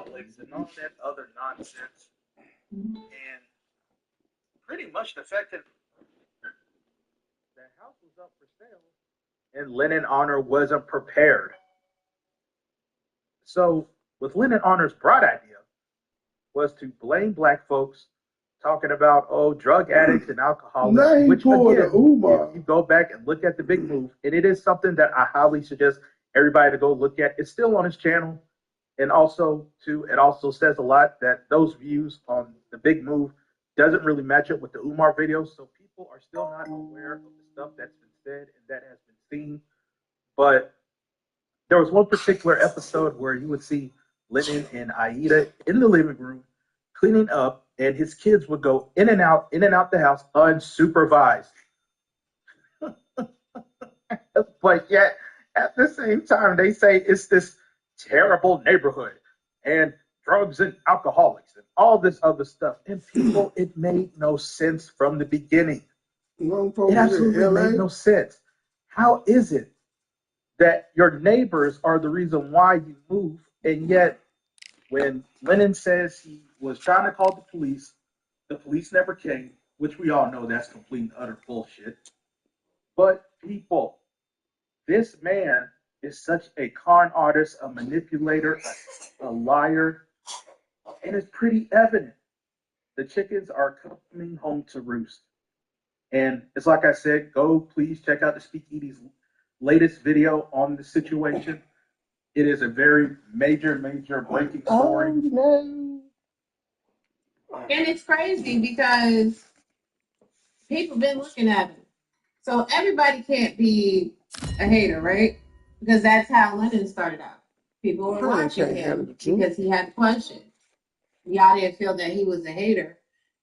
alcoholics and all that other nonsense. And pretty much the fact that the house was up for sale and Lennon Honor wasn't prepared. So, with Lennon Honor's bright idea was to blame black folks, talking about drug addicts and alcoholics. Which again, if you go back and look at the Big Move, and it is something that I highly suggest everybody to go look at. It's still on his channel, and also it also says a lot that those views on the Big Move doesn't really match up with the Umar videos. So people are still not aware of the stuff that's been said and that has been seen. But there was one particular episode where you would see Lennon and Aida in the living room cleaning up, and his kids would go in and out the house unsupervised. But yet, at the same time, they say it's this terrible neighborhood and drugs and alcoholics and all this other stuff. And people, it made no sense from the beginning. It absolutely made no sense. How is it that your neighbors are the reason why you move, and yet when Lennon says he was trying to call the police never came, which we all know that's complete and utter bullshit. But people, this man is such a con artist, a manipulator, a liar, and it's pretty evident. The chickens are coming home to roost. And it's like I said, go please check out the Speakeasy's latest video on the situation. It is a very major breaking story. And it's crazy because people been looking at him. So everybody can't be a hater, right? Because that's how Lennon started out. People were watching him because he had questions. Y'all didn't feel that he was a hater.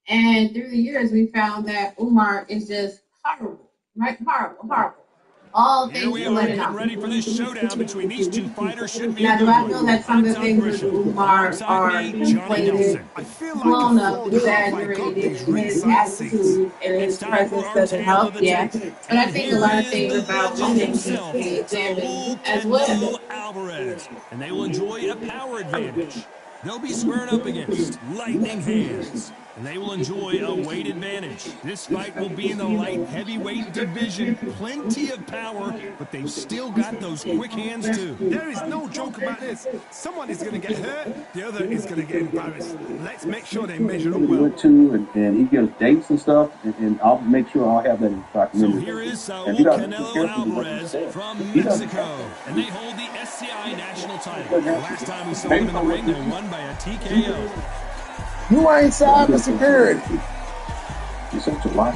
And through the years, we found that Umar is just horrible, right? Horrible. All Here things we to are, let it getting out. ready for this showdown between these two fighters. Should be Now, a do good I one. feel that some of the things with Umar are inflated, blown up, exaggerated, his attitude and his presence doesn't help? Yeah. But I think a lot of things about Lennon needs to be examined as well. Alvarez, and they will enjoy a power advantage. They'll be squaring up against lightning hands, and they will enjoy a weight advantage. This fight will be in the light heavyweight division. Plenty of power, but they've still got those quick hands too. There is no joke about this. Someone is going to get hurt, the other is going to get embarrassed. Let's make sure they measure up well. And he gives dates and stuff, and I'll make sure I'll have that in documentary. So here is Saul Canelo Alvarez from Mexico, and they hold the SCI national title. The last time we saw them in the ring, they won by a TKO. You ain't cyber security. You said July?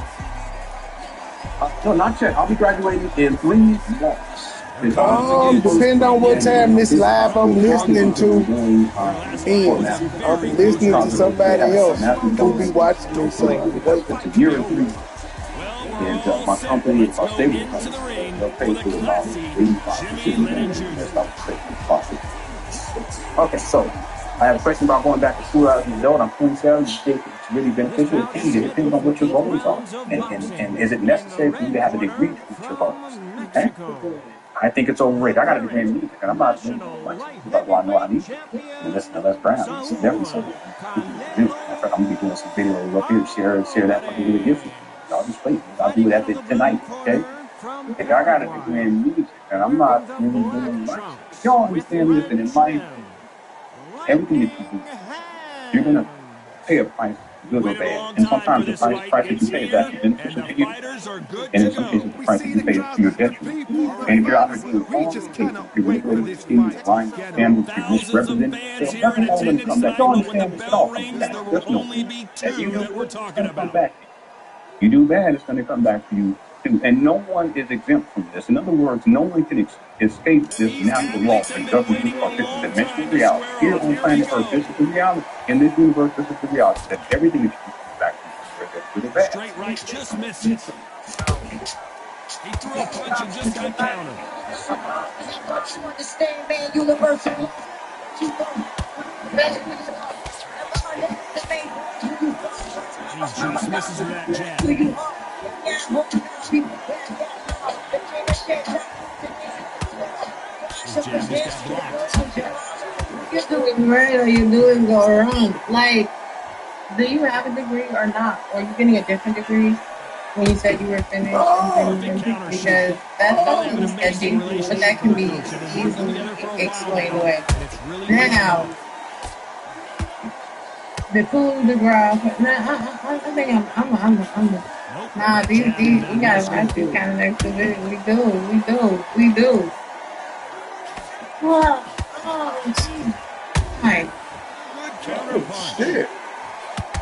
No, not yet. I'll be graduating in 3 months. Depending on what time this live I'm listening to ends. I'm listening to somebody else who be watching me. So it's a year and 3 months. And my company, if I stay with the company, they'll pay for about 85%. Okay, so I have a question about going back to school as an adult. I'm 27. You think it's really beneficial? It depends on what your goals are. And is it necessary for you to have a degree to reach your goals? Okay? I think it's overrated. I got a degree in music, and I'm not doing much. Well, I know I need to. And listen to Les Brown. It's definitely something you can do. In fact, I'm going to be doing some videos up here, share that fucking really good for you. I'll just wait. I'll do that tonight, okay? If I got a degree in music, and I'm not really doing much. Y'all understand this, and in life, everything that you do, you're going to pay a price, good or bad. And sometimes the price that you pay is actually beneficial to you. And in some cases, the price that you pay is to your detriment. And if you're out there doing wrong, you're manipulating the team, lying to families, you're misrepresenting yourself, nothing always comes back. Y'all understand this? It all comes back. There's no that you do good, it's going to come back. You do bad, it's going to come back to you too. And no one is exempt from this. In other words, no one can escape this natural law that governs this particular dimension of reality. Here on planet Earth, this is the reality. In this universe, this is the reality. That everything that you do comes back to you, whether it's good or bad. Straight right, just missed it. He threw a punch and just got countered. You understand, man, universal. Juice misses with that jab. His jab just got blocked. You're doing right or you're doing go wrong. Like, do you have a degree or not? Or are you getting a different degree when you said you were finished? Because that's something sketchy, but that can be easily explained away. Now, the coup de grace. I think nah, these, we gotta watch these kind of exhibitions. We do. Oh, geez. Right. Shit.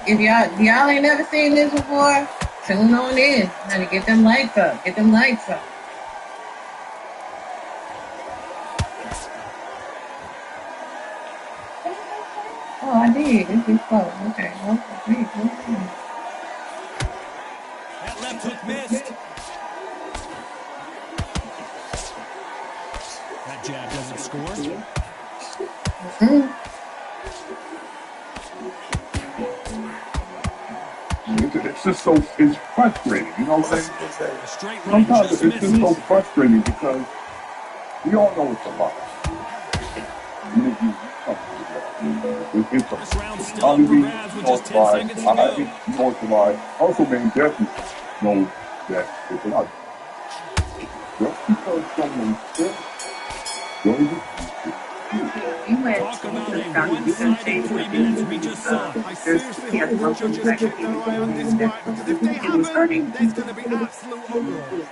If y'all ain't never seen this before, tune on in. Honey, get them lights up. Oh, I did. This is close. Okay. That left hook missed. That jab doesn't score. It's just so, it's frustrating, you know what I'm saying? Sometimes it's just so frustrating because we all know it's a lot. This round's still up for grabs with just 10 seconds to go. Also, man, definitely know that it's a lot. Just because someone says, Talk about a one-sided 3 minutes we just saw. I seriously hope the judges keep their eye on this fight, because if they haven't, there's going to be absolute uproar.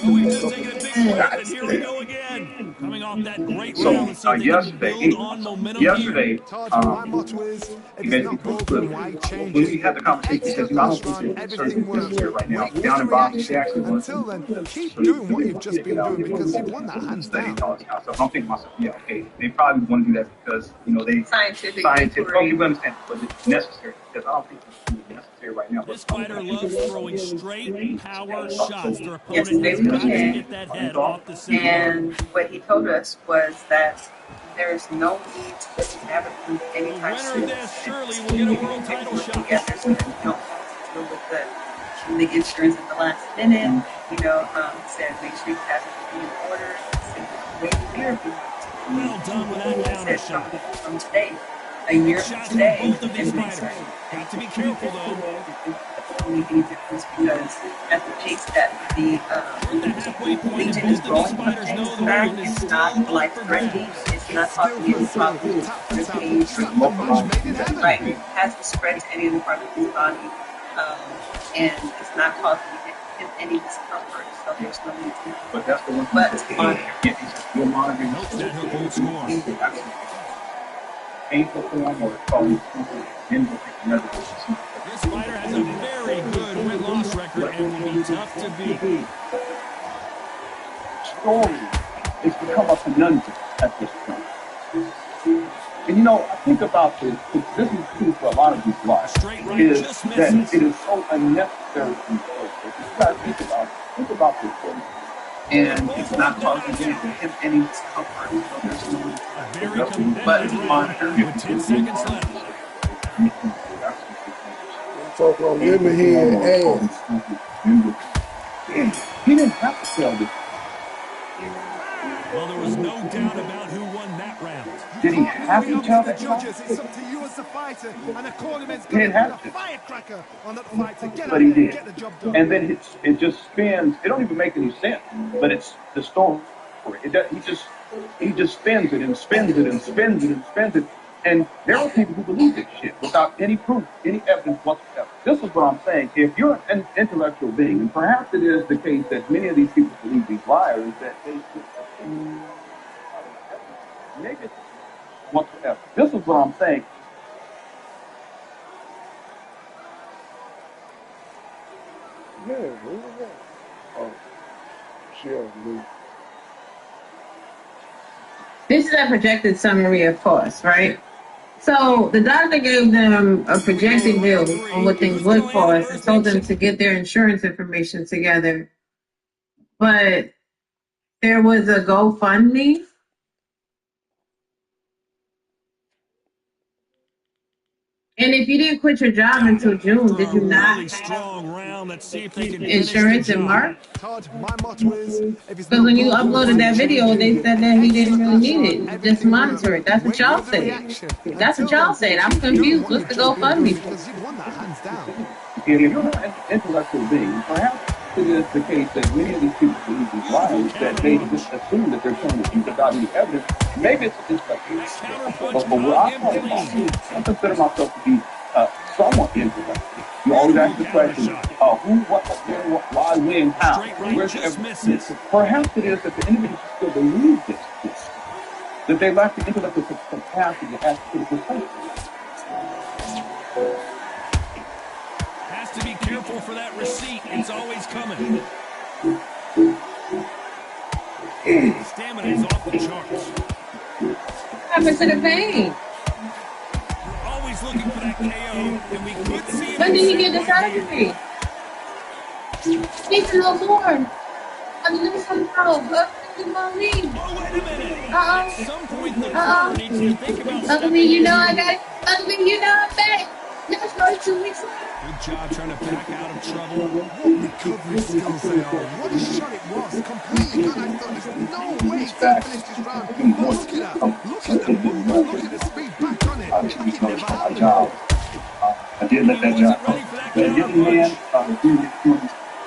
Oh, we've just taken a big breath, and here we go again. Coming off that great round, let's see if they can build on momentum here. Taj, my motto is, if it's not broken, why change it? We had the conversation because I don't think Everything works. right now. Wait for Down the in Boston, reaction. Until then, keep doing what you've just been doing, because you've won that hands down. So I'm thinking to myself, yeah, okay, they probably want to do that because, you know, they Scientific. Oh, you understand, but it's necessary because I don't think it's necessary right now. This fighter loves throwing straight power shots. Their opponent has got to get that head off the center. And what he told us was that there is no need to put the advertisement anytime The winner soon. of this surely will get a world title shot. Together so that you don't have to deal with the insurance at the last minute. You know, said make sure you have everything in order. Said wait a year if you want to. Well done with that counter shot. From today, a year from Shots today, from both of these and fighters. Got to be careful though. make any difference because at the pace that the halfway point, Legion and is both of these growing, fighters know the back, round is it's still not up life for threatening. grabs. It's not causing any problems to the page. Right, it hasn't spread to any other part of his body, and it's not causing him any discomfort. So there's no need to. But that's the one. You're monitoring. Nope, that hook won't score. Painful form or probably This fighter has a very good win-loss record and will be tough to beat. Story has become a conundrum at this point. And you know, I think about this is true for a lot of these lives, is that it is so unnecessary to you gotta think about this thing. And it's not causing him any discomfort. So there's no very competitive round with 10 seconds left. Fuck on Lemonhead ass. He didn't have to tell this. Well, there was no doubt about who won that round. Did he have to tell the judges? It's up to you as the fighter, and the cornerman's He didn't have a to. firecracker on that fighter. Get But he out there, did. get the job done. And then it just spins. It don't even make any sense. But it's the story. He just spins it and spins it and spins it and spins it. And there are people who believe this shit without any proof, any evidence whatsoever. This is what I'm saying. If you're an intellectual being, and perhaps it is the case that many of these people believe these liars, that they negative whatsoever. This is what I'm saying. Yeah, who was that? Oh, sure, Luke. This is a projected summary of cost, right? So the doctor gave them a projected bill on what things would cost and told them to get their insurance information together. But there was a GoFundMe. And if you didn't quit your job until June, did you Really not strong have round. Let's see if they can finish the insurance in job. March? Todd, my motto is, if it's Because not when you broken, uploaded why that video, change they it? said that he didn't Excellent really last need round, it. Just everything worked. monitor it. That's what Wait y'all for the said. reaction. That's what Until y'all then, said. I'm keep doing confused. what What's you've the just been doing GoFundMe? because you've won that hands down. If you're not an intellectual being, perhaps it is the case that many of these people believe these lies that they just assume that they're telling the truth without any evidence. Maybe it's an intellectual That counter being. punch But where I caught come him from, clean. I consider myself to be somewhat intellectual. You always ask the question, who, what, when, why, when, how. Straight right Where's just evidence? misses. Perhaps it is that the individual still believes this, that they lack the intellectual capacity to ask critical questions. Has to be careful for that receipt. It's always coming. Stamina is off the charts. What happened to the vein? We're always looking for that KO, and we could see him. When did he get the surgery? Need to know more. I need some help. Oh, wait a minute. At some point, the corner needs to think about Uncle stepping B, you in. know I got it. Uncle B, you know I'm back. That's right, 2 weeks later. Good job trying to back out of trouble. What recovery skills they are. What a shot it was. Completely gone. I thought there's no way he's going to finish this round. But look at that. Look at the movement. Look at the speed. Back on it. Like it never happened. I did let that job go. But young man,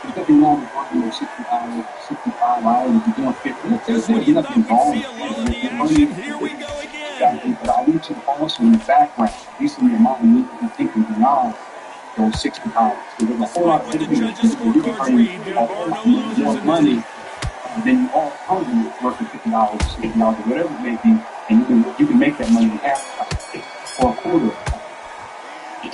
there's nothing wrong with working 65 hours, if you're doing 50. Just when There's you nothing thought we'd wrong see a lull in the with action, money. here we go again. But I want you to also in the background, at least in your mind, you need to be thinking beyond those 60 hours. So there's a whole lot of Despite what the individuals judges' who can scorecards earn read, there a are whole no lot losers more in this money one. than you all currently working 50 hours, 60 hours, or whatever it may be, and you can make that money in half or a quarter. I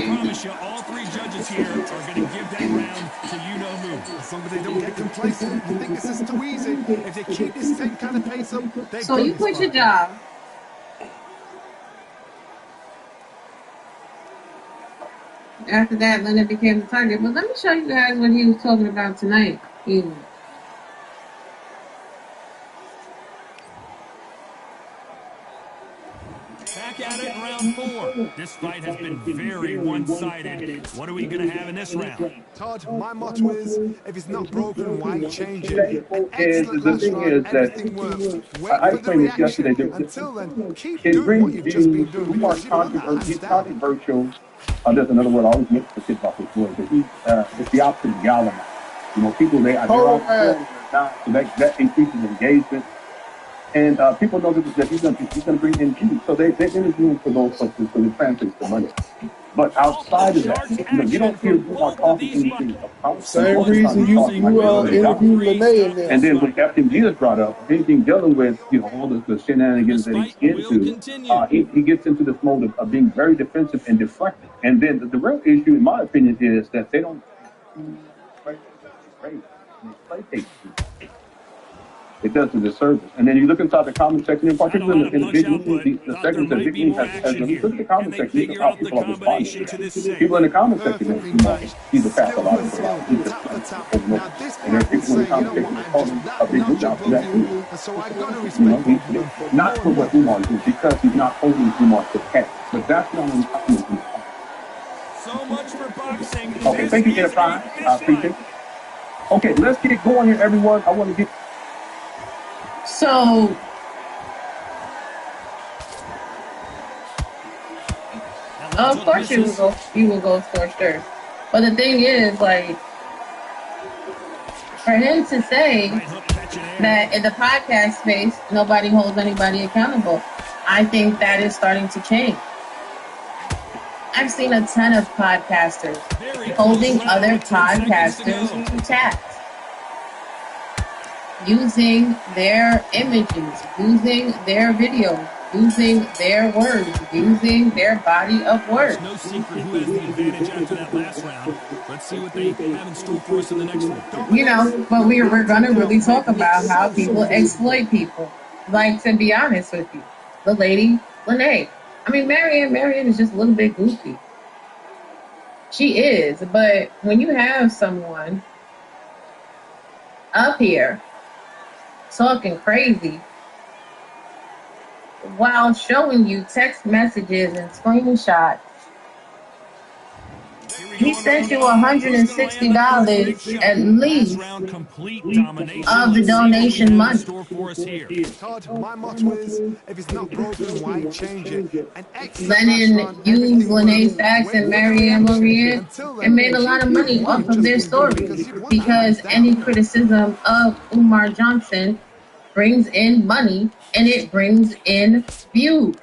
promise you, all three judges here are going to give that round to you-know-who. As long as they don't get complacent, you think this is too easy. If they keep this same kind of pace up, they've So got you this quit your fight. job. After that, Leonard became the target. But let me show you guys what he was talking about tonight. Back at it in round 4. This fight has been very one-sided. What are we going to have in this round? Todd, my motto is, if it's not broken, why change it? An And excellent the last thing round, is that everything worked. Wait I for the explained this reaction. yesterday. Until then, keep It doing what brings you've just been views doing who are because you've won that hands down. controversial. There's another word I always make the kid about this word, but it's the opposite of galvanized. You know, people they're not, so that increases engagement. And people know that he's going to bring in views, so they're interviewing for those purposes, so it translates to money. But outside of that, you don't hear Umar talking anything about Same reason you interview Lene in there. and then when FMG is brought up, anything dealing with all the shenanigans that he's into, he gets into this mode of being very defensive and deflecting. And then the real issue, in my opinion, is that they don't play it does a disservice. And then you look inside the comment section, in particular in the Big League, the segment that Big League has look at the comment section, you can how people are responding to that. People in the comment section, he's a pathological liar. He's just and there are people in the comment section that call him a big look out for that too. Not for what Umar is, because he's not holding Umar to catch. But that's not uncommon. So much for boxing. Okay, thank you, Enterprise. I appreciate it. Okay, let's get it going here, everyone. I want to get. So, of course you will go scorched earth. But the thing is, like, for him to say that in the podcast space, nobody holds anybody accountable, I think that is starting to change. I've seen a ton of podcasters holding other podcasters to task, using their images, using their videos, using their words, using their body of work. No secret who has the advantage after that last round. Let's see what they have in store for us in the next one. You know, but we're going to really talk about how people exploit people. Like, to be honest with you, the lady, Lene. I mean, Marianne is just a little bit goofy. She is, but when you have someone up here talking crazy while showing you text messages and screenshots He sent you $160 at least of the donation money. Todd, my motto is, if it's not broken, why change it? An excellent Lennon restaurant, used everything Lene works. Sachs and Wait for the Marianne reaction. Maria Until and then, made a lot of money you've off of just their been good stories because you've won the because hands any down. criticism of Umar Johnson brings in money and it brings in views.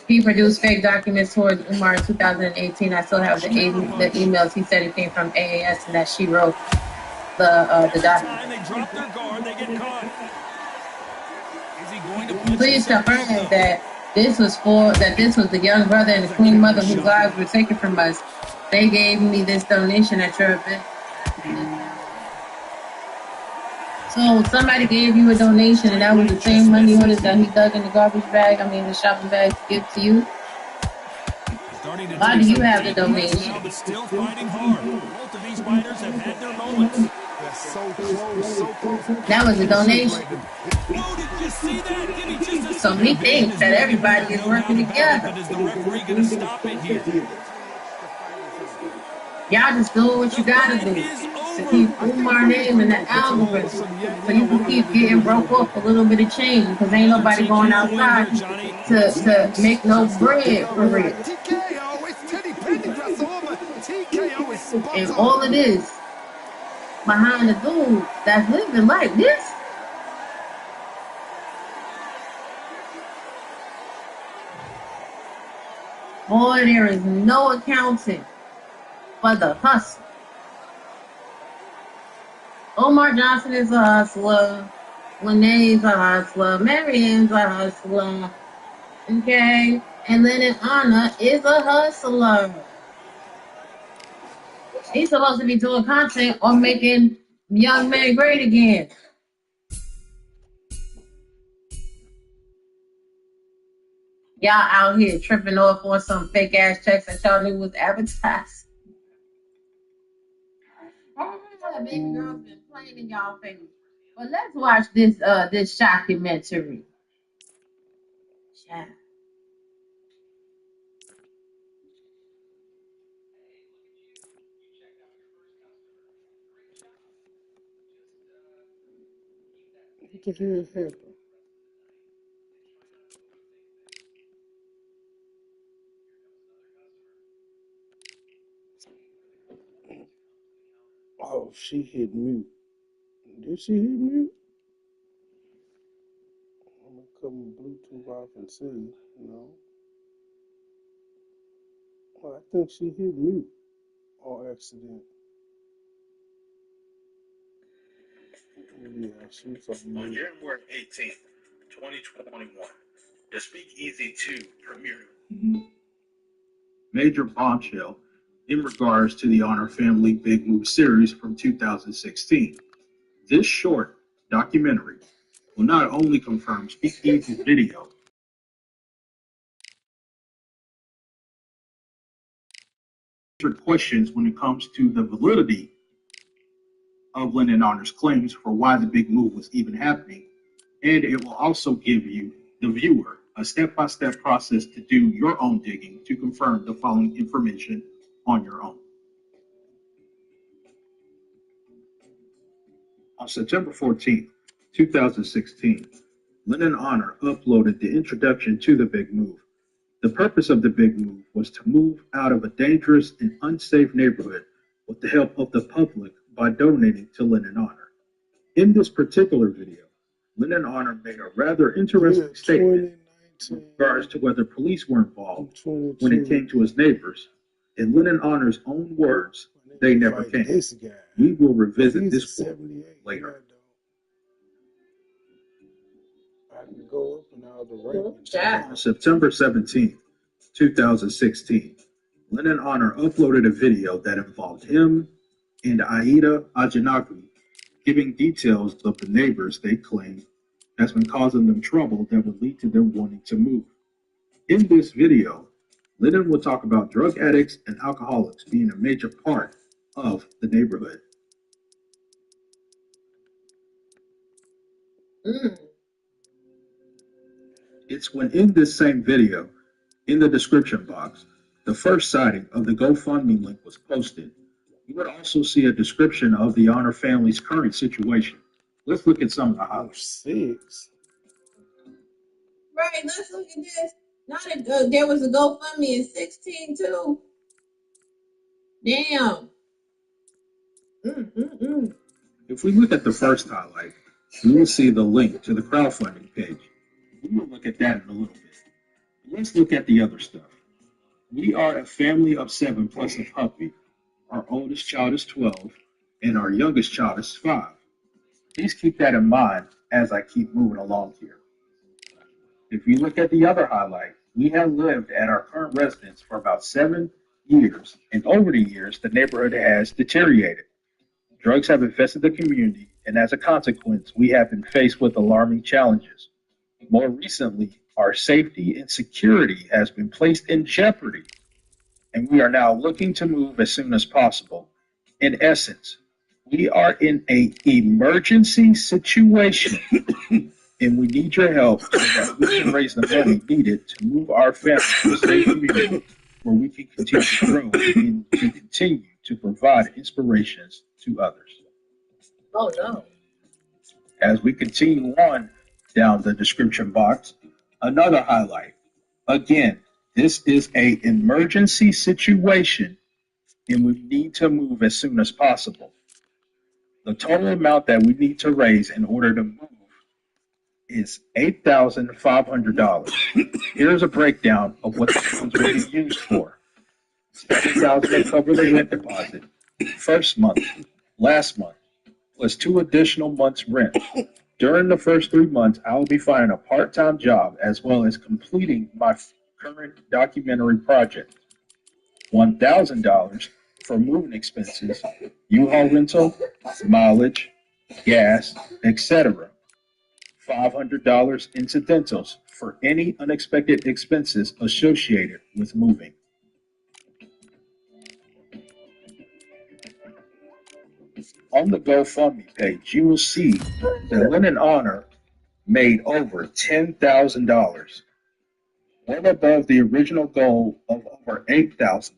He produced fake documents towards Umar in 2018. I still have the emails. He said it came from AAS and that she wrote the document. They drop their guard, they get caught. Is he going to put Please confirm that this was the young brother and the queen mother whose lives were taken from us. They gave me this donation at your event. So somebody gave you a donation and that was the same money orders that he dug in the the shopping bag to give to you? Why do you have the donation? Now, but still fighting hard. Both of these fighters have had their moments. They're so close, so close. That was a donation. Whoa, did you see that? Give me just a So he thinks that everybody is working together. But is the referee going to stop it here? Y'all just doing what you gotta do to keep Umar's name in the algorithm, so you can keep getting broke off a little bit of change because ain't nobody going outside to make no bread for real. TKO, it's Teddy Pendergrass over. TKO is spot and all it is behind the dude that's living like this. Boy, there is no accounting for the hustle. Omar Johnson is a hustler. Lene's a hustler. Marianne's a hustler. Okay? And Lennon Anna is a hustler. He's supposed to be doing content on making young men great again. Y'all out here tripping off on some fake ass checks that y'all knew was advertised. Baby girl's been playing in y'all face. But let's watch this documentary. Yeah. What the hell happened? Oh, she hit mute. Did she hit mute? I'm gonna cut my Bluetooth off and see. No. Well, I think she hit mute on accident. Yeah, she was on mute. On January 18th, 2021, the Speakeasy 2 premiered. Major bombshell in regards to the Honor Family Big Move series from 2016. This short documentary will not only confirm Speakeasy's video, questions when it comes to the validity of Lennon Honor's claims for why the big move was even happening, and it will also give you, the viewer, a step-by-step process to do your own digging to confirm the following information on your own. On September 14th, 2016, Lennon Honor uploaded the introduction to the big move. The purpose of the big move was to move out of a dangerous and unsafe neighborhood with the help of the public by donating to Lennon Honor. In this particular video, Lennon Honor made a rather interesting statement in regards to whether police were involved when it came to his neighbors. In Lennon Honor's own words, they never came. We will revisit this quote later. Go up and out the On September 17th, 2016, Lennon Honor uploaded a video that involved him and Aida Ajanaku giving details of the neighbors they claim has been causing them trouble that would lead to them wanting to move. In this video, Lennon will talk about drug addicts and alcoholics being a major part of the neighborhood. It's when in this same video, in the description box, the first sighting of the GoFundMe link was posted, you would also see a description of the Honor family's current situation. Let's look at some of the highlights. 6. Right, let's look at this. Not a, there was a GoFundMe in 16 too. Damn. If we look at the first highlight, you will see the link to the crowdfunding page. We will look at that in a little bit. Let's look at the other stuff. We are a family of 7 plus a puppy. Our oldest child is 12, and our youngest child is 5. Please keep that in mind as I keep moving along here. If you look at the other highlight, we have lived at our current residence for about 7 years, and over the years, the neighborhood has deteriorated. Drugs have infested the community, and as a consequence, we have been faced with alarming challenges. More recently, our safety and security has been placed in jeopardy, and we are now looking to move as soon as possible. In essence, we are in an emergency situation, and we need your help so that we can raise the money needed to move our family to a safe community where we can continue to grow and to continue to provide inspirations to others. Oh no. As we continue on down the description box, another highlight. Again, this is an emergency situation and we need to move as soon as possible. The total amount that we need to raise in order to move is $8,500. Here's a breakdown of what the funds will be used for. $7,000 to cover the rent deposit, first month, last month, plus 2 additional months' rent. During the first 3 months, I will be finding a part-time job as well as completing my current documentary project. $1,000 for moving expenses, U-Haul rental, mileage, gas, etc. $500 incidentals for any unexpected expenses associated with moving. On the GoFundMe page, you will see that Lynn and Honor made over $10,000, well above the original goal of over $8,000.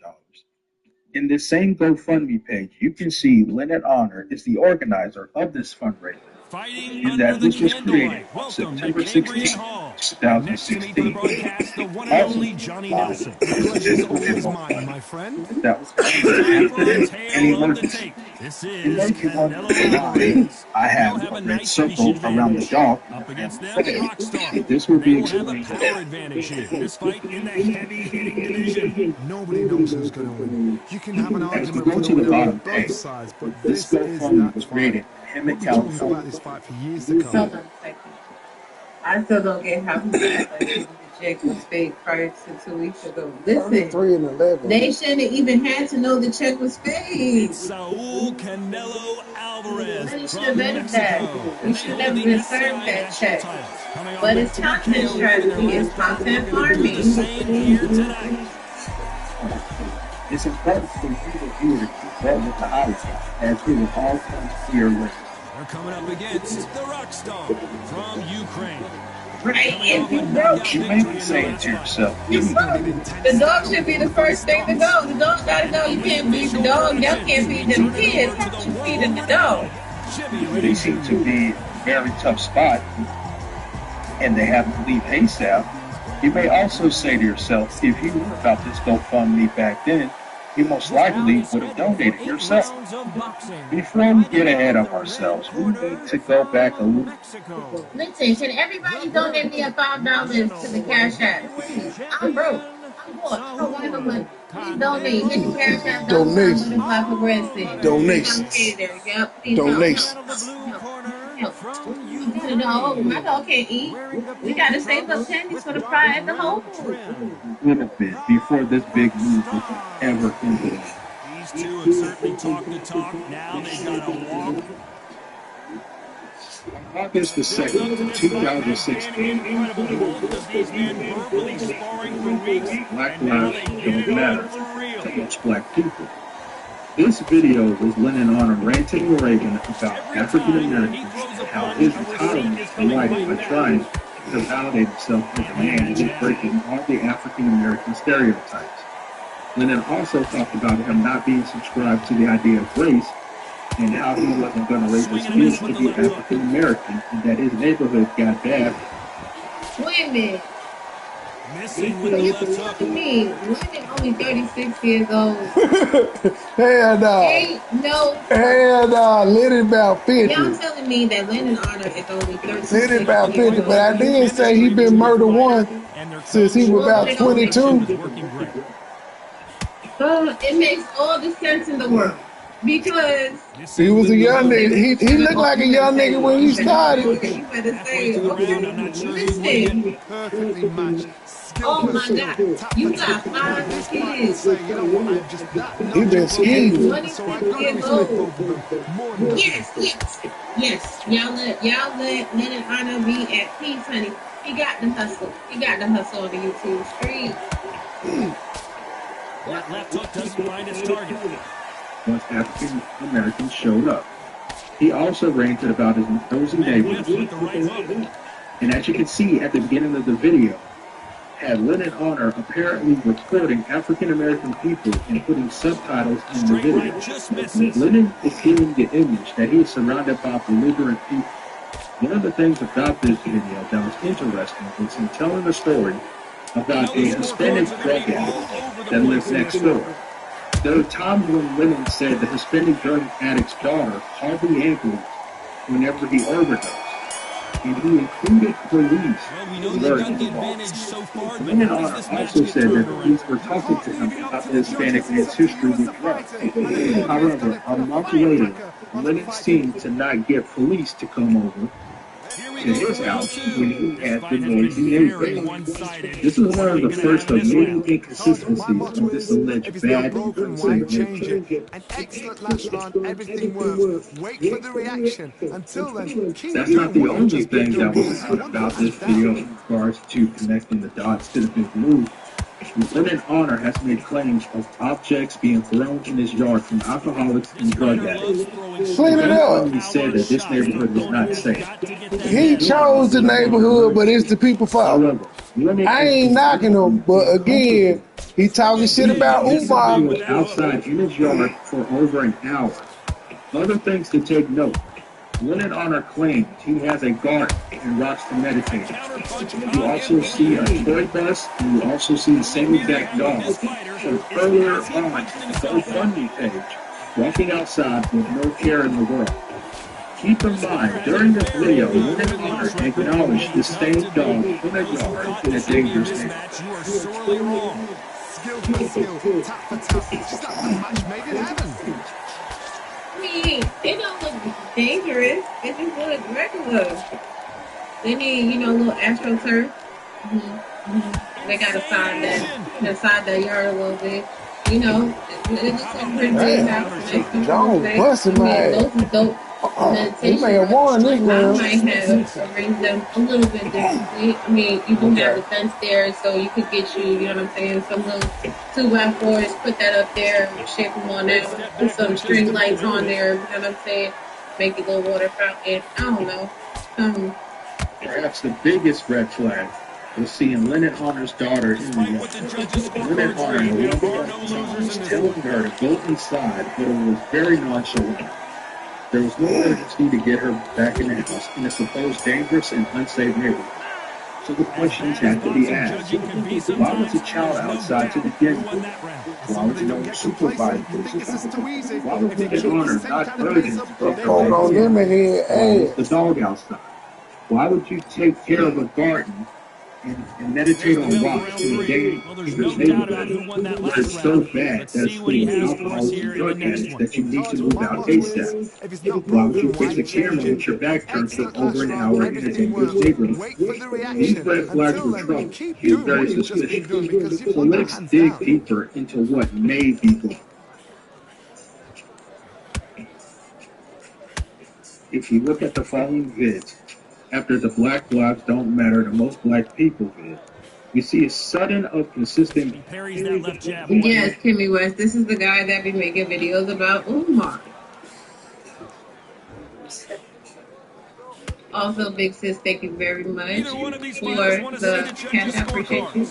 In this same GoFundMe page, you can see Lynn and Honor is the organizer of this fundraiser, and that this was created on September 16, 2016. Also, Pleasure's always mine, my friend. that was an emergency. You may be wondering why I have a red circle around the dog. Up against them, Rockstar. This will be They will have the explained. power advantage here. This fight in the heavy-hitting division. Nobody knows who's going to win. You can have an As we argument go for to the the winner on bottom both page, sides, but this this is GoFundMe that was fight. created in We'll Hemet, be talking about California. this fight for years to come. Hold on a second. I still don't get how people act like the check was fake prior to 2 weeks ago. Listen, 3 and 11. They shouldn't have even had to know the check was fake. Saul Canelo Alvarez Money should from have vetted that. Mexico. You should never been served that check. But it's content strategy, it's content farming. Same here tonight. It's important for you to keep that with the highest as we will all come to your list. They're coming up against the Rockstar from Ukraine. Right? If you broke, You may be saying to yourself, you broke. The dog should be the first thing to go. The dog gotta go. You can't feed the dog. Y'all can't feed them kids. You feeding the dog. they seem to be in a very tough spot and they have to leave ASAP. You may also say to yourself, if you knew about this GoFundMe back then, you most likely would have donated yourself. Before we get ahead of ourselves, we need to go back a little. Listen, should everybody donate me a $5 to the Cash App? Please. I'm broke. I'm poor. I don't want no money. Please donate. Hit the Cash App. Donation. Donation. Donation. No, my dog can't eat. We gotta save up pennies for the fry at the Whole Foods. Would have been before this big move was ever implemented. These two have certainly talked the talk. Now they gotta walk. August the 2nd, 2016, Black Lives Don't Matter touch Black people. This video was Lynn and Honor ranting and raving about African Americans and how his entitlement to life by trying to validate himself as a man is breaking all the African American stereotypes. Lennon also talked about him not being subscribed to the idea of race and how he wasn't going to raise his kids to be African American and that his neighborhood got bad. Wait a minute. Missing with the You left hook. telling me Lennon only 36 years old? Hell no. Ain't no. Hell no. Lennon about 50. Y'all telling me that Lennon Honor is only 36 Lennon about 50, years old? but I did say he been murder one since he was about 22. It makes all the sense in the world. Because he was a young nigga. He looked like a young nigga when he started. You better say, listen. Perfectly matched. Oh my God, you got 5 kids. You know what? I'm just that He been scheming. 26 years old. Yes. Y'all let Lennon Honor be at peace, honey. He got the hustle. He got the hustle on the YouTube street. That left hook doesn't find its target. Once African Americans showed up, he also ranted about his nosy neighbors. And as you can see at the beginning of the video, had Lennon Honor apparently recording African American people and putting subtitles in the video. Lennon is giving the image that he is surrounded by belligerent people. One of the things about this video that was interesting was him telling a story about a Hispanic drug addict that lives next door. There were times when Lennon said the Hispanic drug addict's daughter called the ambulance whenever he overdosed, and he included police. Lennon also said that police were talking to him about the Hispanic man's history with drugs. However, a month later, Lennon's team did not get police to come over to his house when he had the noisy neighborhood. This is one of the first of many inconsistencies of this alleged bad nature. An excellent last round, everything works. Wait for the reaction. Until then, that's not the only thing that was said about this video in regards to connecting the dots to the big move. Lennon Honor has made claims of objects being thrown in his yard from alcoholics and drug addicts. Clean it up. He said that this neighborhood was not safe. He chose the neighborhood, but it's the people fault. I ain't knocking him, but again, he talking shit about Umar. He was outside in his yard for over an hour. Other things to take note. Lennon Honor claims he has a garden and rocks to meditate. You also see a toy bus, and you also see the same exact dog from earlier on the GoFundMe page, walking outside with no care in the world. Keep in mind, during this video, Lennon Honor acknowledged the same dog in a yard in a dangerous neighborhood. You are sorely wrong. Skill for skill, tap for tap. It's just like a match made in heaven. I mean, it don't look dangerous. It just looks regular. They need, a little astroturf. They got to side that yard a little bit. It looks like a pretty big house. Don't busting my ass. Those is dope. He may have won this round. I might have arranged them a little bit differently. I mean, you can have the fence there, so you could get you know what I'm saying, some little 2x4s, put that up there, shape them on out, put some string lights on there, you know what I'm saying, make a little water fountain. I don't know. Perhaps the biggest red flag was seeing Lennon Honor's daughter in the yard. Lennon Honor was telling her to go inside, but it was very nonchalant. There was no urgency to get her back in the house in a supposed dangerous and unsafe neighborhood. So the questions had to be asked. Why was the child outside to begin with? Why was no one supervising this? Why was Lennon Honor not urgent to get her back? The dog outside. Why would you take care of a garden and meditate on rocks in a dangerous neighborhood where it's so bad that it's full of alcoholics and drug addicts that you need to move out ASAP? Why would you face a camera with your back turned for over an hour in a dangerous neighborhood? These red flags were trouble. He was very suspicious. So let's dig deeper into what may be going on. If you look at the following vids, after the Black Lives Don't Matter to Most Black People vid, you see a sudden of consistent... Yes, Kimmy West, this is the guy that be making videos about Umar. Also, Big Sis, thank you very much for the cash. I appreciate you.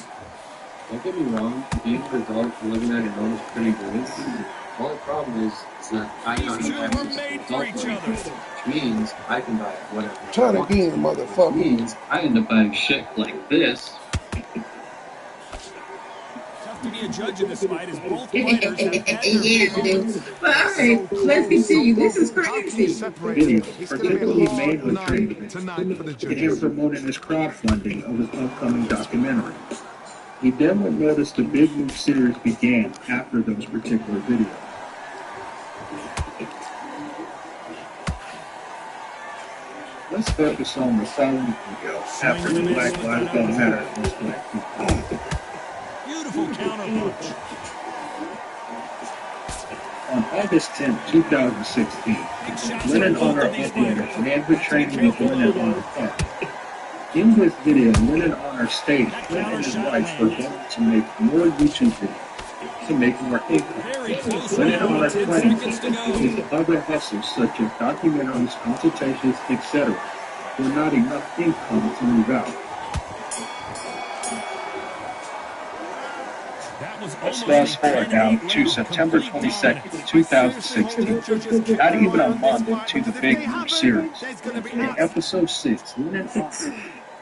Don't get me wrong, being an adult and living at your own is pretty good. The only problem is that I know These two how were to made for adult each money, other. which means I can buy whatever I Trying want. again, Which motherfucker. means I end up buying shit like this. Tough to be a judge in this fight as both fighters have had their Yeah, big dude. moments. But all So right, let's close, so continue. This is close. How can you crazy. separate them? Videos, It's going to be a particularly made hard with night training tonight for the and him judges. promoting his crowdfunding of his upcoming documentary. He then would notice the Big Move series began after those particular videos. Let's focus on the following video after the Black Lives Don't Matter was Black People. Beautiful counterpunch. On August 10, 2016, Big shots Lennon from both Honor of these uploaded fighters. manhood training with Lennon Honor Park. In this video, Lennon Honor stated Lennon and his wife were going to make more YouTube videos to make more income. Very close Lennon now. Honor 10 claims seconds to go. his other hustles such as documentaries, consultations, etc. were not enough income to move out. That was Let's almost fast forward now to September 22nd, 2016, not even a month into the Big Move series. In episode 6, Lennon Honor,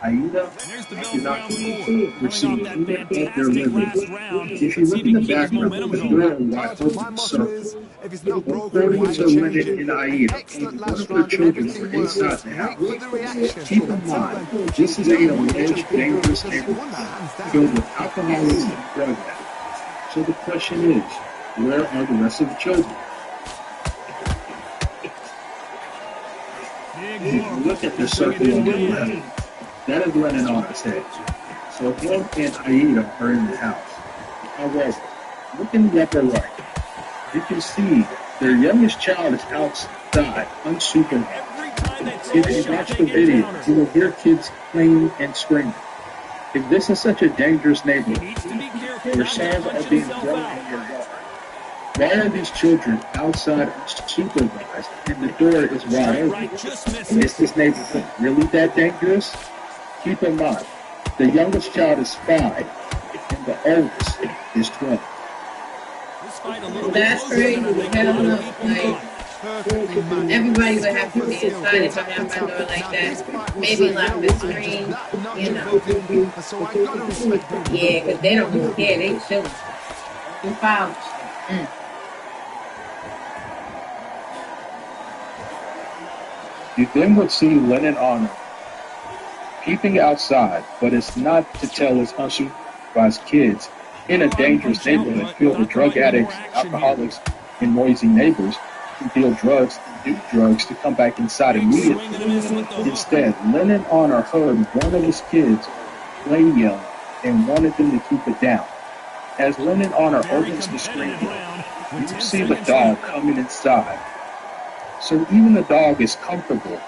Aida, There's the bell and for round 4. Inaki received Coming off that email of their fantastic living. last round. If you Let's see look if he in can the keep his background, momentum the going. door wide My open motto circle. is, if it's not broken, According why to change Lennon it? and Aida, Excellent one last of their round and children everything were worked. inside the Wait house. for the reaction. Keep in Until mind, then, this keep is a doing what alleged you've been doing dangerous because you neighborhood won that hands down. filled with alcoholics and drug addicts. So the question is, where are the rest of the children? Big If you blow. look at the circle on the left, that is Lennon Honnor's head. So him and Aida are in the house. However, look in the upper right. You can see their youngest child is outside, unsupervised. Every time they take If a you shot, watch they the get video, countered. you will hear kids playing and screaming. If this is such a dangerous He neighborhood, needs to be careful where not to sons punch are being himself thrown out. in your yard, why are these children outside unsupervised and the door is wide Straight open? right just Is misses. this neighborhood really that dangerous? Keep in mind, the youngest child is 5 and the oldest is 12. This fight a little bit That's closer than I crazy. think a Hell lot no. of people Like, thought. Perfectly matched. everybody would Skill have to for be skill. inside if Tap I'm for having my tap. door like Now that. this fight will Maybe say, lock yo, the I'm just screen, that notch you know. above him. And so I gotta respect him. Yeah, because they don't even care. They chilling. You foul. You then would see Lennon Honor peeping outside, but it's not to tell his unsupervised kids in a dangerous neighborhood filled with drug addicts, alcoholics, and noisy neighbors who deal drugs and do drugs to come back inside Big immediately. swing and a miss with the hook. Instead, Lennon Honor heard one of his kids play young and wanted them to keep it down. As Lennon Honor Very opens the screen, competitive round you with 10 see the seconds dog left. coming inside. So even the dog is comfortable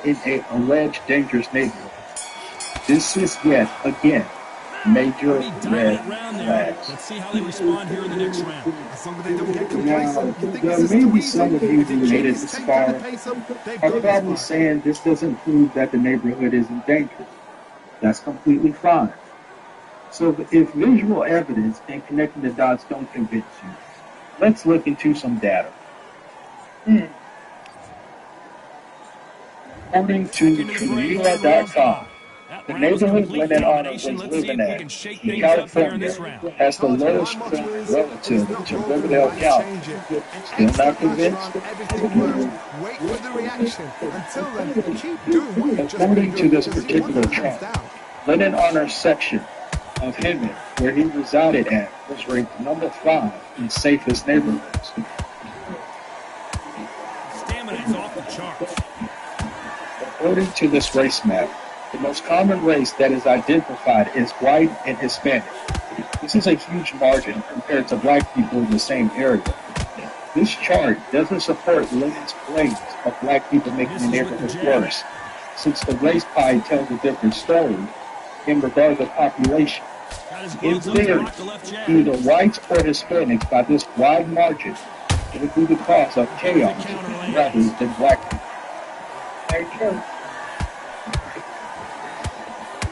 in an alleged dangerous neighborhood. This is yet again major Pretty red dominant round there. flags. Let's see how they respond here in the next round. As long as they don't get Now, complacent, think there this is may too be easy. some of you If they who made keep it this this tempo and far the pace up, they've are got this probably fight. saying this doesn't prove that the neighborhood isn't dangerous. That's completely fine. So if visual evidence and connecting the dots don't convince you, let's look into some data. According to TrueUI.com, the neighborhood Lennon Honor was living at in California has the lowest crime relative to Riverdale County. Still not convinced? Everything works. Wait for the reaction. Until then, keep doing what you've just been According to doing. this Because you won particular that hands chart, down. Lennon Honor's section of Hemet, where he resided at, was ranked number 5 in safest neighborhoods. Stamina is off the charts. According to this race map, the most common race that is identified is white and Hispanic. This is a huge margin compared to black people in the same area. This chart doesn't support Lennon's claims of black people making the neighborhood worse, since the race pie tells a different story in regard to population. Got his In gloves up to theory, block the left jab. either whites or Hispanics by this wide margin would be the cause of chaos rather than black people.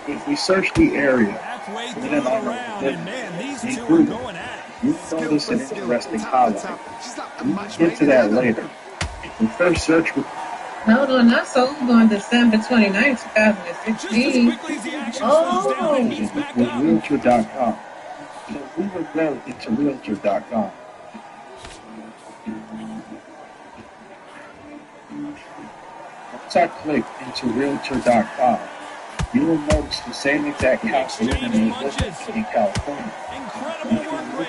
If we search the area, Halfway through Lennon the Honor round, was and man, included. You notice an interesting highlight. We'll get to that later. The first search with Hold on, I sold on December 29th, 2016. with Realtor.com. So we would go into Realtor.com. Once I click into Realtor.com, you will notice the same exact house living in California.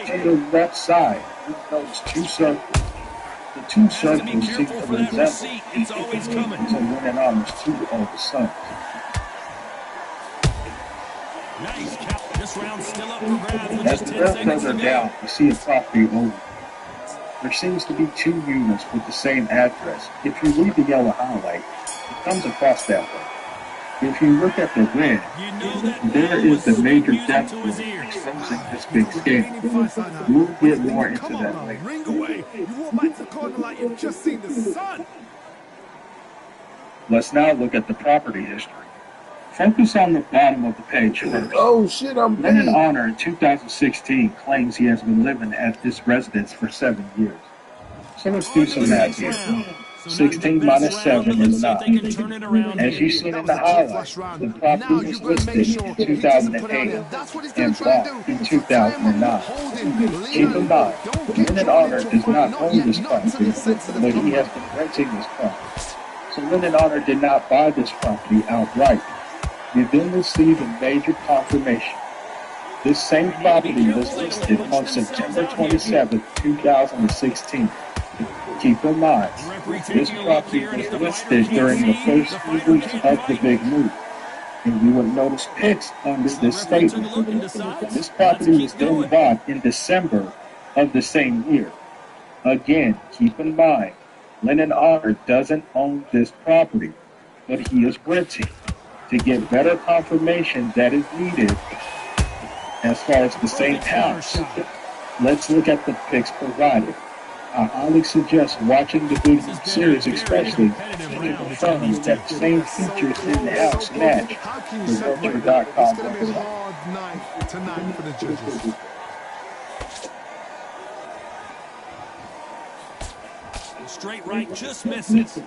To the left side, you'll notice two circles. The two circles seem to resemble Lynn Armour's two oldest sons. As the left further down, you see a property owner. There seems to be two units with the same address. If you read the yellow highlight, it comes across that way. If you look at the red, there is the major depth exposing this big scale. We'll get more into that later. Ring away. You walk back to the corner like you've just seen the sun. Let's now look at the property history. Focus on the bottom of the page first. Oh shit, I'm Lennon Honor in 2016 claims he has been living at this residence for 7 years. So let's do some math here. 16 minus 7 is 9. As you see in the highlight, the property was listed in 2008 and bought in 2009. Keep in mind, Lennon Honor does not own this property, but he has been renting this property. So Lennon Honor did not buy this property outright. You then receive a major confirmation. This same property was listed on September 27, 2016. Keep in mind, this property was listed during the first few weeks of the big move. And you will notice pics under this statement. This property was then bought in December of the same year. Again, keep in mind, Lennon Honor doesn't own this property, but he is renting. To get better confirmation that is needed as far as the same house, let's look at the pics provided. I highly suggest watching the video series, especially to confirm that the same features in the house match the Realtor.com website. Tonight for the judges. Straight right just misses.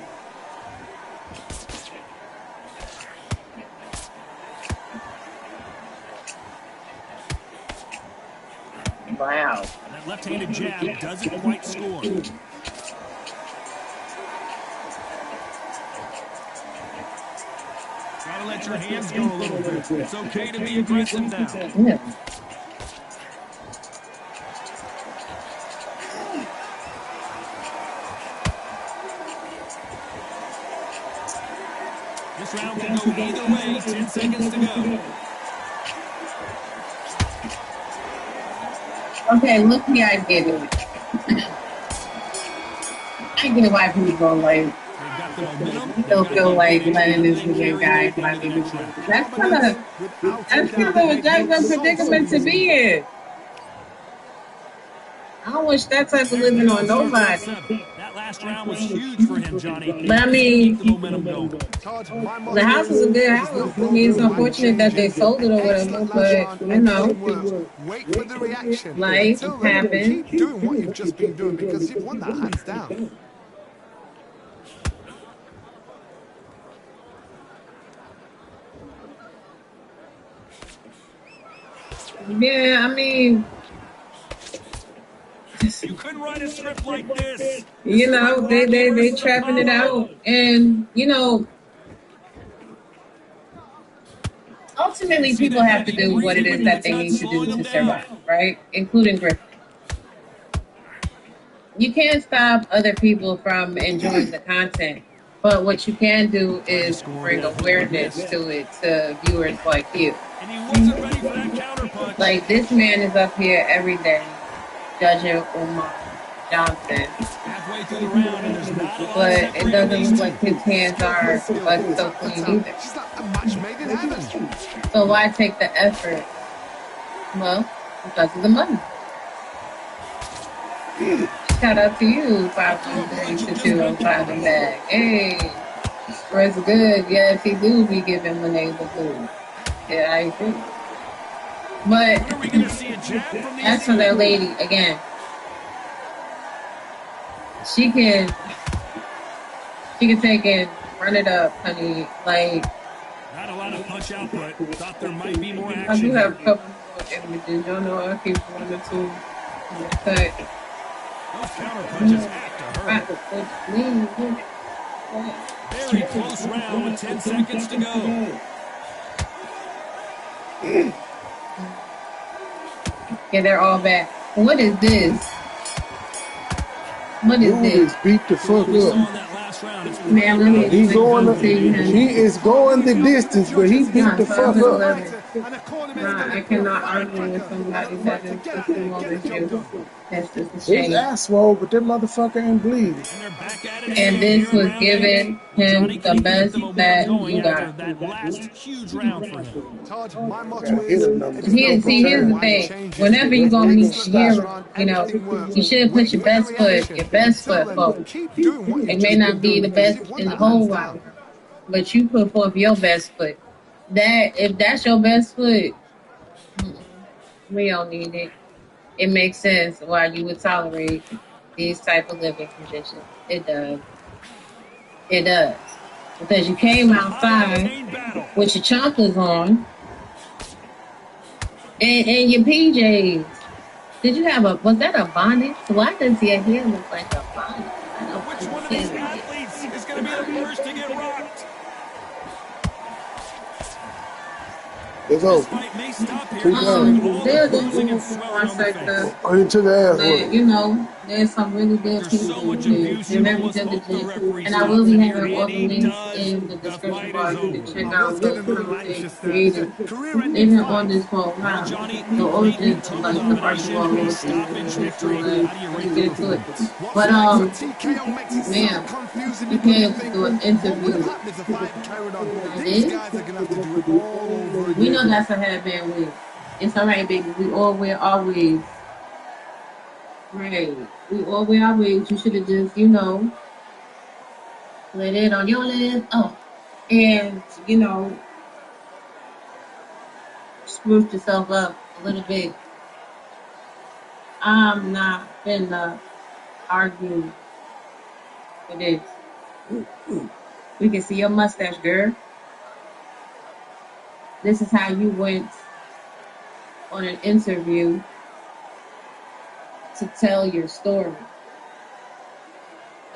Wow. And that left-handed jab doesn't quite score. Gotta let your hands go a little bit. It's okay to be aggressive now. Yeah. This round can go either way. 10 seconds to go. Okay, look me, I get it. I get why people go like, still feel like Lennon is the good guy. That's kind of a jacked up predicament to be in. I don't wish that type of living on nobody. That last round was huge for him, Johnny. But I mean, Keep the momentum going. the house is a good house. I mean, it's unfortunate that they sold it or whatever, but you know, Wait for the reaction. life happens. Keep doing what you've just been doing because you've won that hands down. Yeah, I mean, You couldn't write a script like this. you know, they trapping it out, and you know, ultimately people have to do what it is that they need to do to survive, right? Including Griffin. You can't stop other people from enjoying the content, but what you can do is bring awareness to it to viewers like you. And he wasn't ready for that counterpunch. Like, this man is up here every day judging Umar Johnson, Halfway through the round, and there's not a lot but of it doesn't look like his hands are like so clean either. She's like a match made in heaven. So why take the effort? Well, because of the money. Shout out to you, 513-205 and back. Hey, Chris good. Yes, he do be giving Monet the food. Yeah, I agree. But When are we going to see a jab from these as for two? that lady, again, she can take it, run it up, honey. Like, Not a lot of punch output. Thought there might be more I action do have here. a couple more images. Y'all know I keep one or two in the cut. Those counter punches have to hurt. Very close round with 10 seconds to go. Yeah, they're all back. What is this? What is Dude this? is beat the fuck We saw in up. that last round. It's Man, let me He going. see him. He is going the distance, but he beat the fuck up. I cannot argue with somebody that is just too over you. That's just a His shame. ass swole, but that motherfucker ain't bleeding. And they're back at it And again this here in was round giving 8. him Johnny, the can he keep best the momentum that going you after got. that last huge round for him? Todd, my motto Gotta hit is, him number if it's not Here's broken, the why thing. change it? Whenever you go meet Excellent your last hero, round, you know, everything worked. you should put Wait your for the best foot, reaction. your best Until foot then, forward. keep doing what you've It may just not been be doing, the because best it in won't the let whole hands wide down. world, but you put forth your best foot. That if that's your best foot, we don't need it. It makes sense why you would tolerate these type of living conditions. It does. It does. Because you came outside with your chompers on and your PJs. Did you have was that a bonnet? Why does your hair look like a bonnet? I don't Which one of these understand it. athletes is going to be the first to get rocked? Let's go. This fight may stop here Keep listening to going. all the bruising and swelling on the face. Oh, he took an ass But whooping. you know, there's some really good After so people much here. abuse, They're you very almost hope the diligent, referee and I will stops be it here. having all And the he links does. in the The description fight is bar. You can over. check I out was what getting a crew little they anxious there. It's a created. career-ending They've been on fight. this for a Well, while. Johnny, The great origins, total like the domination, basketball a origins stoppage and so victory. that How do you rate let's the get to it. performance? What's But next? A TKO makes it so man, confusing. he You've got to came to think, do an what would have interview. happened if the fight carried on? Like These this. guys are going to have to do it all over We know again. that's a headband wig. It's all right, baby. We all wear our wigs. Right. We all wear our wigs. You should have just, let it on your lip. Oh. And, spruce yourself up a little bit. I'm not finna argue for this. We can see your mustache, girl. This is how you went on an interview to tell your story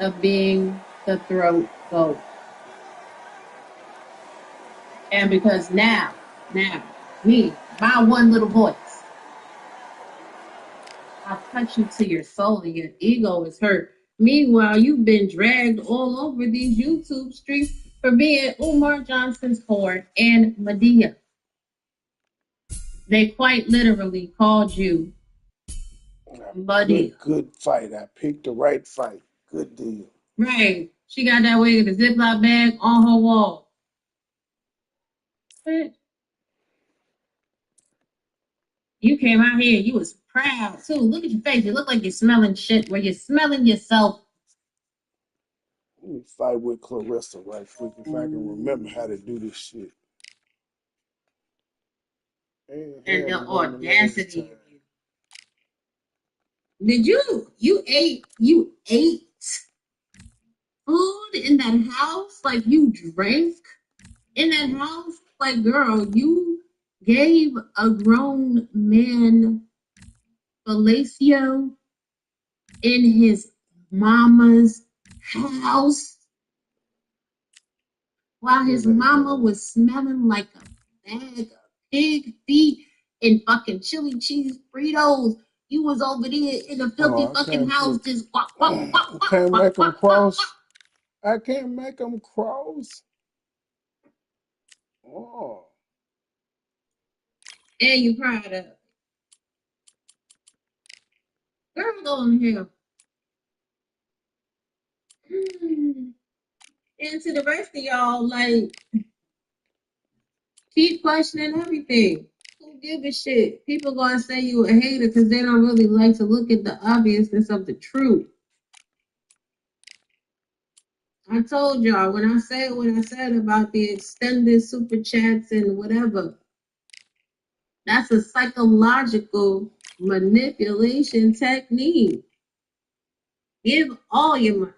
of being the throat goat. And because now, me, my one little voice, I touch you to your soul and your ego is hurt. Meanwhile, you've been dragged all over these YouTube streets for being Umar Johnson's whore and Medea. They quite literally called you Medea. Good fight. I picked the right fight. Good deal. Right. She got that wig in a Ziploc bag on her wall. You came out here, you was proud too. Look at your face. You look like you're smelling shit where you're smelling yourself. Let me fight with Clarissa right quick if I can remember how to do this shit. And the audacity of you. Did you ate food in that house? Like you drank in that house? Like girl, you gave a grown man fellatio in his mama's house while his mama was smelling like a bag of pig feet and fucking chili cheese Fritos. You was over there in the filthy fucking house just walk. Can't make them cross. I can't make them cross. Oh. And you proud of it. Girl, go on hell. And to the rest of y'all, like, keep questioning everything. Who give a shit? People gonna say you a hater because they don't really like to look at the obviousness of the truth. I told y'all when I said what I said about the extended super chats and whatever. That's a psychological manipulation technique. Give all your money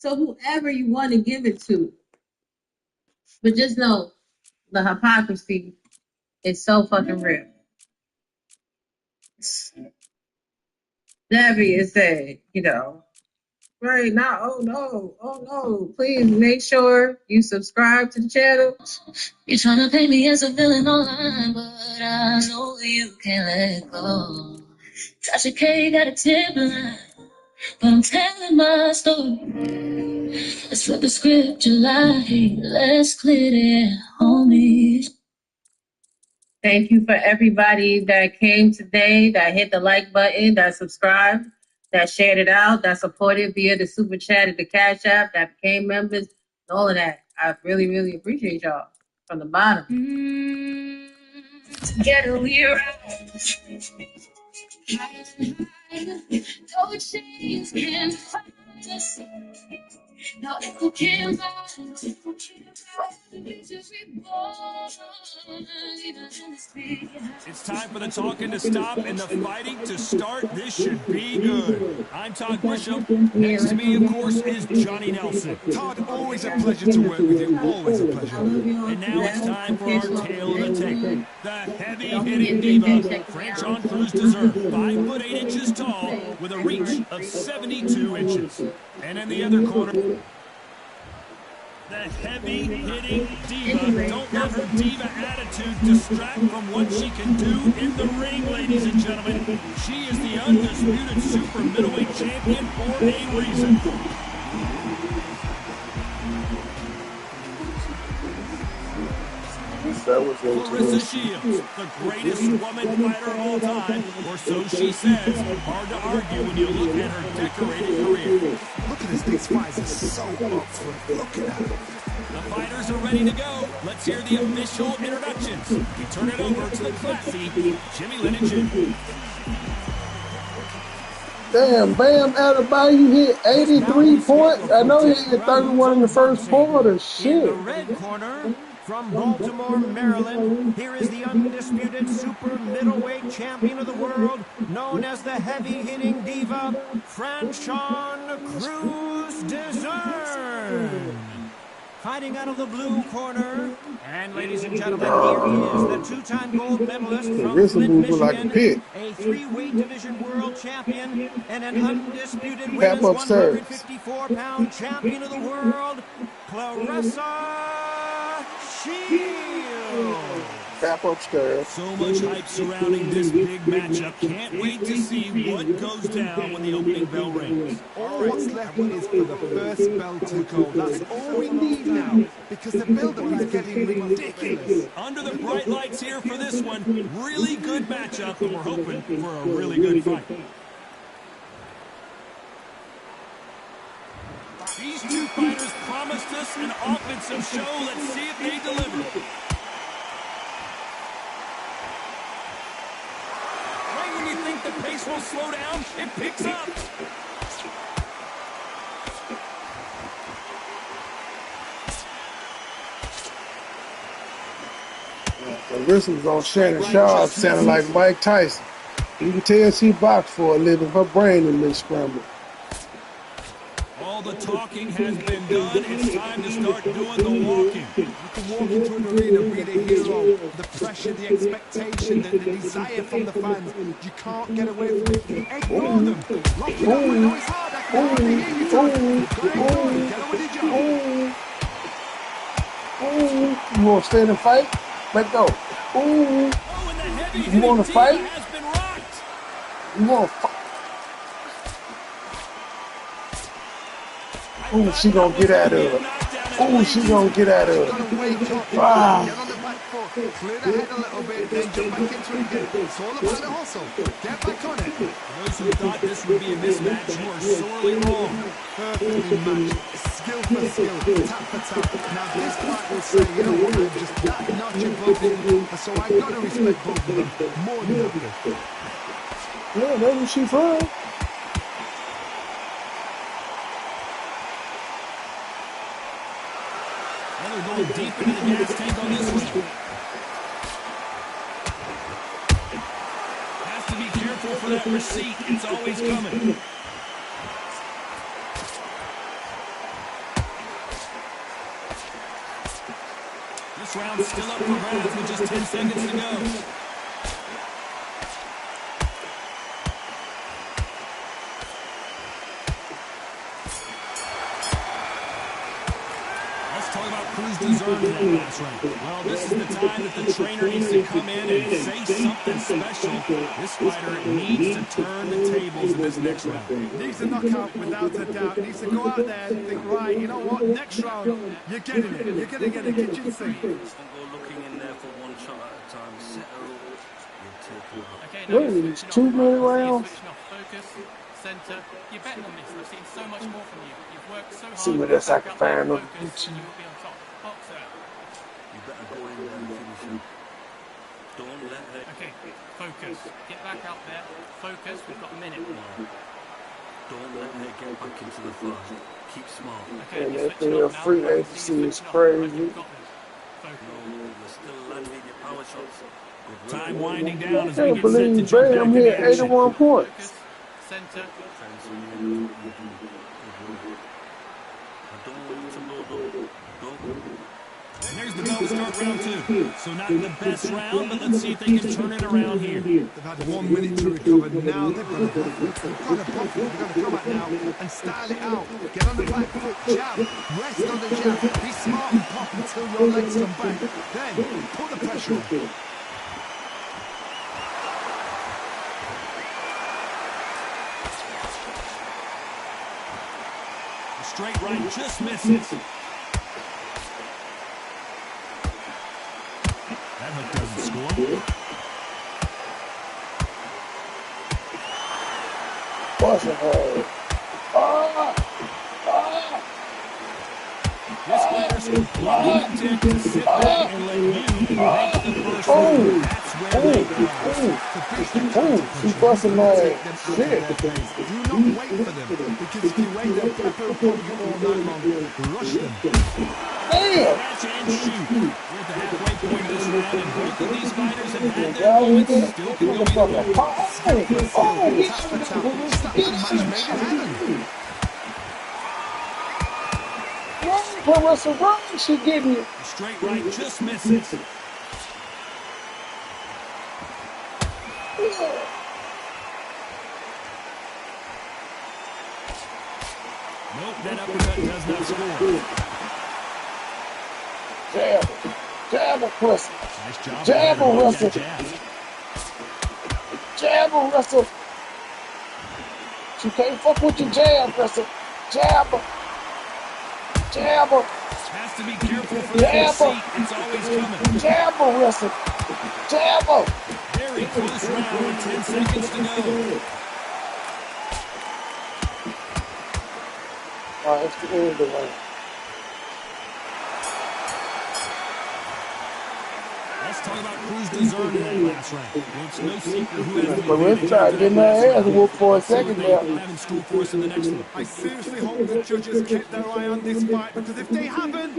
to whoever you want to give it to. But just know the hypocrisy is so fucking real. Debbie is saying, right now, oh no, please make sure you subscribe to the channel. You're trying to paint me as a villain online, but I know you can't let go. Tasha K got a timberline, but I'm telling my story. Let's flip the script, July. Let's clear it, homies. Thank you for everybody that came today, that hit the like button, that subscribed, that shared it out, that supported via the super chat and the cash app, that became members, all of that. I really, really appreciate y'all from the bottom. Get a weird. No chains can find us. No echo can rise. It's time for the talking to stop and the fighting to start. This should be good. I'm Todd Grisham. Next to me, of course, is Johnny Nelson. Todd, always a pleasure to work with you. Always a pleasure. And now it's time for our tale of the tape. The heavy-hitting diva, French on Cruz Dessert, 5'8" tall, with a reach of 72 inches. And in the other corner, the heavy-hitting diva. Don't let her diva attitude distract from what she can do in the ring, ladies and gentlemen. She is the undisputed super middleweight champion for a reason. Clarissa Shields, the greatest woman fighter of all time, or so she says. Hard to argue when you look at her decorated career. Look at this, these fights are so up for it. Look at that. The fighters are ready to go. Let's hear the official introductions. We turn it over to the classy Jimmy Lineage. Damn, Bam Adebayo hit 83 points. I know he hit 31 in the first quarter. Shit. In the red corner, from Baltimore, Maryland, here is the undisputed super middleweight champion of the world, known as the heavy-hitting diva, Franchon Cruz Dessert. Fighting out of the blue corner, and ladies and gentlemen, here he is, the two-time gold medalist from Flint, Michigan, a three-weight division world champion, and an undisputed women's 154-pound champion of the world, Clarissa Shields. Tap upstairs. So much hype surrounding this big matchup. Can't wait to see what goes down when the opening bell rings. All what's left is for the first bell to go. That's all we need now, because the build-up is getting ridiculous. Under the bright lights here for this one, really good matchup, and we're hoping for a really good fight. These two fighters promised us an offensive show. Let's see if they deliver. Right when you think the pace will slow down, it picks up. Clarissa was on Shannon Sharp, sounding like Mike Tyson. You can tell she boxed for a living. Her brain is a little scrambled. All the talking has been done. It's time to start doing the walking. You can walk into an arena, be the hero, the pressure, the expectation, the desire from the fans. You can't get away from it. Ignore them. Lock it up. I know it's hard. I can hardly hear you. Go ahead, get on with your job. You want to stay in the fight? Let go. You want to fight? You want to fight? Ooh, she gonna get at her. Ooh, she gonna get at her. Wow. Get on the back foot. Clear the head a little bit, then jump back into it again. It's all about the hustle. Get back on it. Those who thought this would be a mismatch were sorely wrong. Perfectly matched. Skill for skill. Tap for tap. Now this fight will say, you know what, I'm just that notch above him. So I've got to respect both of them. More than happy. Yeah, that's where she from. They're going deep into the gas tank on this one. that receipt. It's always coming. This round's still up for grabs with just 10 seconds to go. Talk about Cruz deserving that last round. Well, this is the time that the trainer needs to come in and say something special. This fighter needs to turn the tables in this next round. Needs a knockout without a doubt. Needs to go out there and think, right, you know what, next round, you're getting it. You're going to get a kitchen sink. Don't go looking in there for one shot at a time. Set her up. You'll take her up. Okay, now you're switching 2 minute rounds. Focus, center. You're betting on this. I've seen so much more from you. You've worked so hard. See what else I can find on focus, and you will be on top. Boxer. You better go in there and finish her. Don't let her. Okay, focus. Get back out there. Focus. We've got a minute. Don't let her get back into the fight. Keep smart. Okay, and that damn free agency is crazy. No, you're still landing your power shots. Time winding down as I we can't get set to believe jump back Bam into hit action. 81 points. Center. And there's the bell to start round 2. So not the best round, but let's see if they can turn it around here. They've had 1 minute to recover. Now they've got to buff it. They've got to buff it. They've got to come out now and style it out. Get on the back foot, jab. Rest on the jab. Be smart and pop until your legs come back. Then put the pressure on. Straight right just misses. That hook doesn't score. Busting hard. This fighter's completely content to sit back and let you make the first move. That's where they come. He busting my shit. Do not wait for them, because if you wait, they'll pepper upon you all night long. Rush them. Damn! Catch and shoot. We're at the halfway point of this round, and both of these fighters have had their moments. Still can go either way. Tap for tap. Stop the match made in heaven. But what's the wrong? She getting it. Straight right just misses. Nope, that uppercut does not score. Jab. Jab her, pussy. Nice job. Jab her, Russell. Jab her, Russell. She can't fuck with your jab, Russell. Jab her. Jab her. Has to be careful for the receipt. It's always coming. Jab her, Russell. Jab her. Very close round with 10 seconds to go. All right, it's the end of the round. Let's talk about Cruz deserving that last round. Well, it's no secret who has the But we're trying to get my ass whooped for a second now. have in store for us in the next one. I seriously hope the judges kept their eye on this fight, because if they haven't,